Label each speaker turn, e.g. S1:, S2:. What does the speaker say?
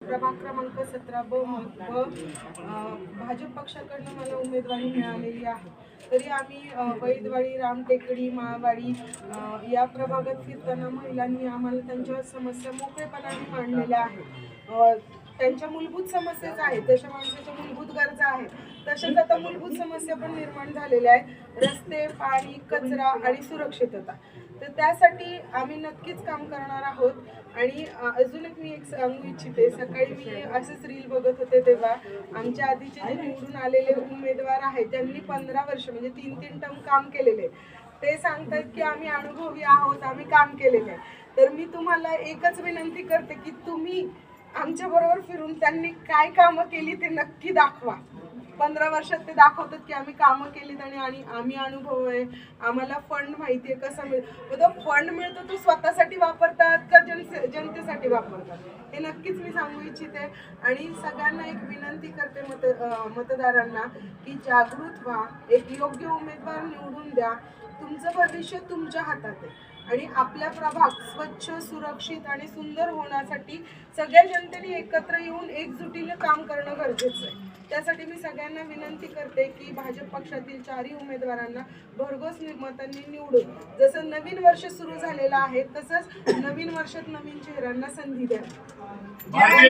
S1: प्रभाग क्रमांक 17 ब भाजप पक्षाकडनं मला उमेदवारी मिळालेली आहे। तरी आम्ही वैदवाडी, रामटेकडी, माळवाडी या प्रभागात फिरताना महिलांनी आम्हाला त्यांच्या समस्या मोकळेपणाने मांडलेल्या आहेत। त्यांच्या मूलभूत समस्याच आहेत, जशा माणसाच्या मूलभूत गरजा आहेत तशाच आता मूलभूत समस्या पण निर्माण झालेल्या आहेत। रस्ते, पाणी, कचरा आणि सुरक्षितता। तर त्यासाठी आम्ही नक्कीच काम करणार आहोत। आणि अजून एक मी सांगू इच्छिते, सकाळी मी असंच रील बघत होते तेव्हा आमच्या आधीचे जे निवडून आलेले उमेदवार आहेत त्यांनी 15 वर्ष म्हणजे 3-3 टर्म काम केलेले, ते सांगतात की आम्ही अनुभवी आहोत, आम्ही काम केलेले आहे। तर मी तुम्हाला एकच विनंती करते की तुम्ही आमच्या बरोबर फिरून त्यांनी काय कामं केली ते नक्की दाखवा। 15 वर्षात ते दाखवतात की आम्ही कामं केलीत आणि आम्ही अनुभव आहे, आम्हाला फंड माहिती आहे कसा मिळतो। तो फंड मिळतो तो स्वतःसाठी वापरतात का जनतेसाठी वापरतात, हे नक्कीच मी सांगू इच्छिते। आणि सगळ्यांना एक विनंती करते मतदारांना की जागृत व्हा, एक योग्य उमेदवार निवडून द्या। तुमचं भविष्य तुमच्या हातात आहे आणि आपला प्रभाग स्वच्छ, सुरक्षित आणि सुंदर होण्यासाठी सगळ्या जनतेने एकत्र येऊन एकजुटीने काम करणं गरजेचं आहे। त्यासाठी मी सगळ्यांना विनंती करते की भाजप पक्षातील 4ही उमेदवारांना भरघोस मतांनी निवडून, जसं नवीन वर्ष सुरू झालेलं आहे तसंच नवीन वर्षात नवीन चेहऱ्यांना संधी द्या।